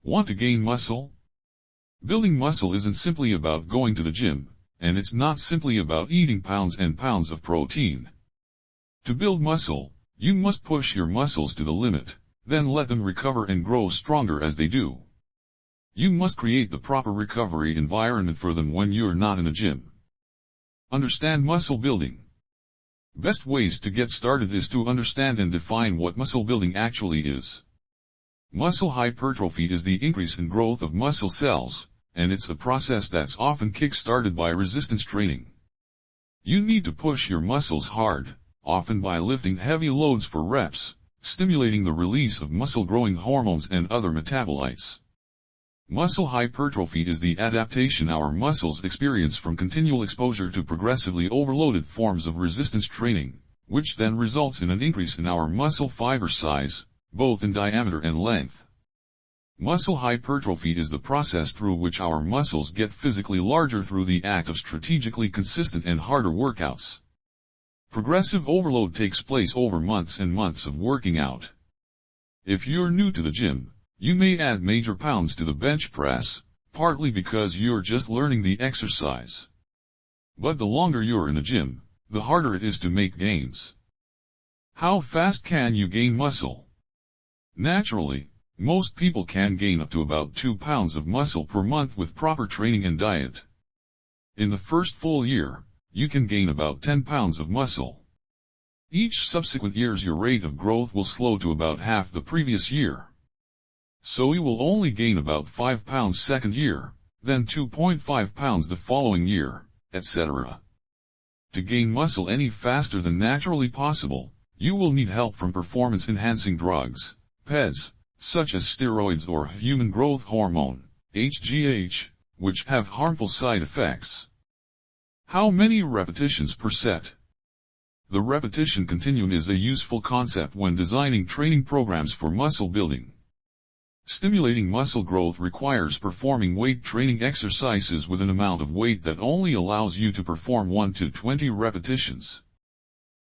Want to gain muscle? Building muscle isn't simply about going to the gym, and it's not simply about eating pounds and pounds of protein. To build muscle, you must push your muscles to the limit, then let them recover and grow stronger as they do. You must create the proper recovery environment for them when you're not in a gym. Understand muscle building. Best ways to get started is to understand and define what muscle building actually is. Muscle hypertrophy is the increase in growth of muscle cells, and it's a process that's often kick-started by resistance training. You need to push your muscles hard, often by lifting heavy loads for reps, stimulating the release of muscle-growing hormones and other metabolites. Muscle hypertrophy is the adaptation our muscles experience from continual exposure to progressively overloaded forms of resistance training, which then results in an increase in our muscle fiber size, both in diameter and length. Muscle hypertrophy is the process through which our muscles get physically larger through the act of strategically consistent and harder workouts. Progressive overload takes place over months and months of working out. If you're new to the gym, you may add major pounds to the bench press, partly because you're just learning the exercise. But the longer you're in the gym, the harder it is to make gains. How fast can you gain muscle? Naturally, most people can gain up to about 2 pounds of muscle per month with proper training and diet. In the first full year, you can gain about 10 pounds of muscle. Each subsequent years your rate of growth will slow to about half the previous year. So you will only gain about 5 pounds second year, then 2.5 pounds the following year, etc. To gain muscle any faster than naturally possible, you will need help from performance-enhancing drugs, PEDs, such as steroids or human growth hormone, HGH, which have harmful side effects. How many repetitions per set? The repetition continuum is a useful concept when designing training programs for muscle building. Stimulating muscle growth requires performing weight training exercises with an amount of weight that only allows you to perform 1 to 20 repetitions.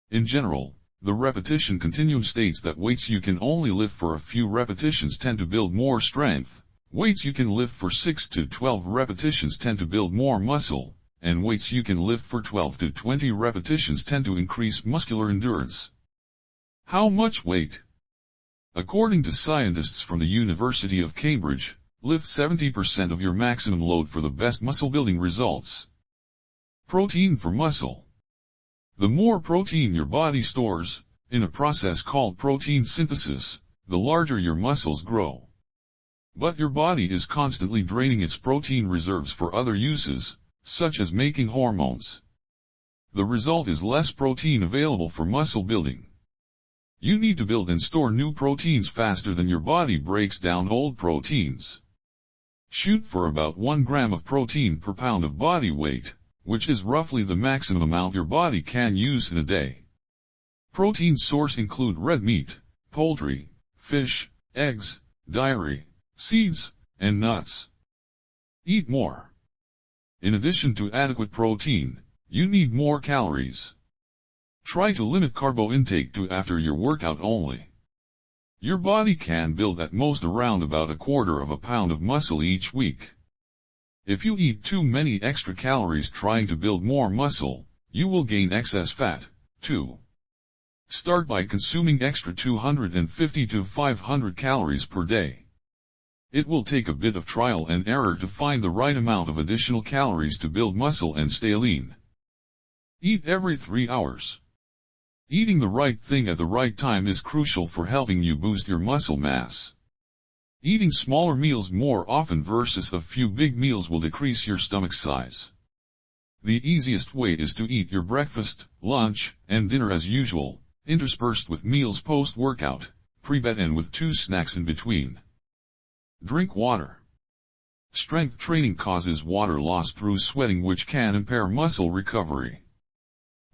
In general, the repetition continuum states that weights you can only lift for a few repetitions tend to build more strength, weights you can lift for 6 to 12 repetitions tend to build more muscle, and weights you can lift for 12 to 20 repetitions tend to increase muscular endurance. How much weight? According to scientists from the University of Cambridge, lift 70% of your maximum load for the best muscle building results. Protein for muscle. The more protein your body stores, in a process called protein synthesis, the larger your muscles grow. But your body is constantly draining its protein reserves for other uses, such as making hormones. The result is less protein available for muscle building. You need to build and store new proteins faster than your body breaks down old proteins. Shoot for about 1 gram of protein per pound of body weight, which is roughly the maximum amount your body can use in a day. Protein sources include red meat, poultry, fish, eggs, dairy, seeds, and nuts. Eat more. In addition to adequate protein, you need more calories. Try to limit carbo intake to after your workout only. Your body can build at most around about 1/4 pound of muscle each week. If you eat too many extra calories trying to build more muscle, you will gain excess fat, too. Start by consuming extra 250 to 500 calories per day. It will take a bit of trial and error to find the right amount of additional calories to build muscle and stay lean. Eat every 3 hours. Eating the right thing at the right time is crucial for helping you boost your muscle mass. Eating smaller meals more often versus a few big meals will decrease your stomach size. The easiest way is to eat your breakfast, lunch, and dinner as usual, interspersed with meals post-workout, pre-bed and with 2 snacks in between. Drink water. Strength training causes water loss through sweating, which can impair muscle recovery.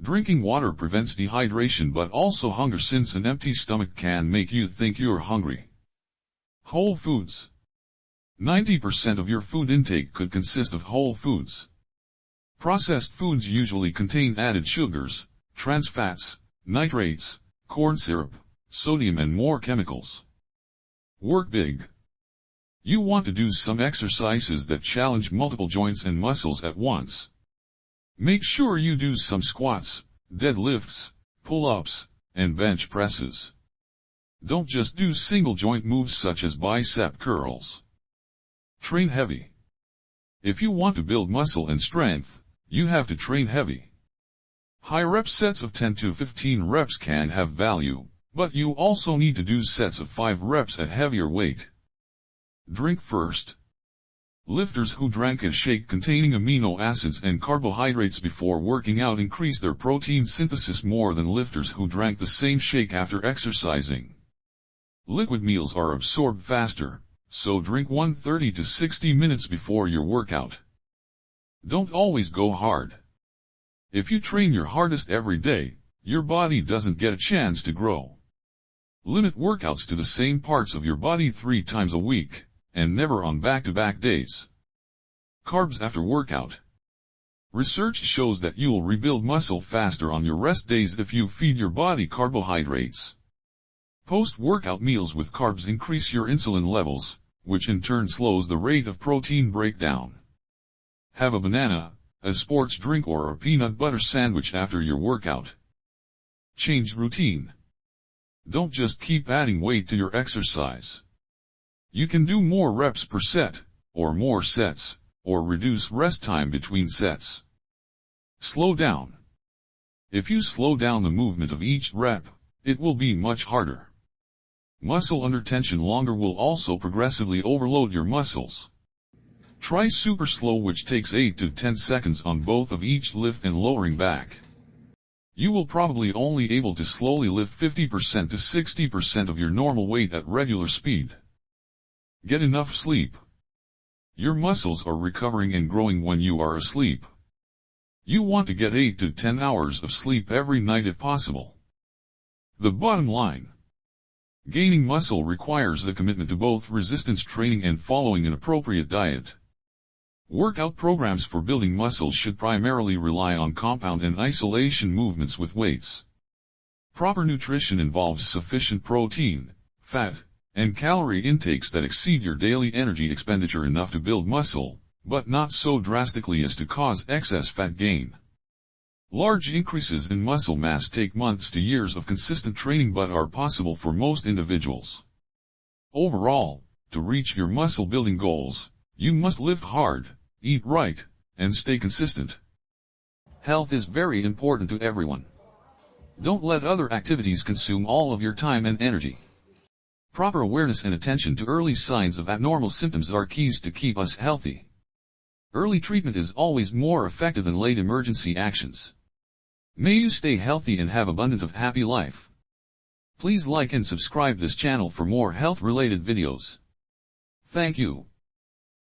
Drinking water prevents dehydration but also hunger, since an empty stomach can make you think you're hungry. Whole foods. 90% of your food intake could consist of whole foods. Processed foods usually contain added sugars, trans fats, nitrates, corn syrup, sodium and more chemicals. Work big. You want to do some exercises that challenge multiple joints and muscles at once. Make sure you do some squats, deadlifts, pull-ups, and bench presses. Don't just do single joint moves such as bicep curls. Train heavy. If you want to build muscle and strength, you have to train heavy. High rep sets of 10 to 15 reps can have value, but you also need to do sets of 5 reps at heavier weight. Drink first. Lifters who drank a shake containing amino acids and carbohydrates before working out increase their protein synthesis more than lifters who drank the same shake after exercising. Liquid meals are absorbed faster, so drink 30 to 60 minutes before your workout. Don't always go hard. If you train your hardest every day, your body doesn't get a chance to grow. Limit workouts to the same parts of your body 3 times a week, and never on back-to-back days. Carbs after workout. Research shows that you'll rebuild muscle faster on your rest days if you feed your body carbohydrates. Post-workout meals with carbs increase your insulin levels, which in turn slows the rate of protein breakdown. Have a banana, a sports drink or a peanut butter sandwich after your workout. Change routine. Don't just keep adding weight to your exercise. You can do more reps per set, or more sets, or reduce rest time between sets. Slow down. If you slow down the movement of each rep, it will be much harder. Muscle under tension longer will also progressively overload your muscles. Try super slow, which takes 8 to 10 seconds on both of each lift and lowering back. You will probably only able to slowly lift 50% to 60% of your normal weight at regular speed. Get enough sleep. Your muscles are recovering and growing when you are asleep. You want to get 8 to 10 hours of sleep every night if possible. The bottom line. Gaining muscle requires the commitment to both resistance training and following an appropriate diet. Workout programs for building muscle should primarily rely on compound and isolation movements with weights. Proper nutrition involves sufficient protein, fat, and calorie intakes that exceed your daily energy expenditure enough to build muscle, but not so drastically as to cause excess fat gain. Large increases in muscle mass take months to years of consistent training but are possible for most individuals. Overall, to reach your muscle building goals, you must lift hard, eat right, and stay consistent. Health is very important to everyone. Don't let other activities consume all of your time and energy. Proper awareness and attention to early signs of abnormal symptoms are keys to keep us healthy. Early treatment is always more effective than late emergency actions. May you stay healthy and have abundant of happy life. Please like and subscribe this channel for more health-related videos. Thank you.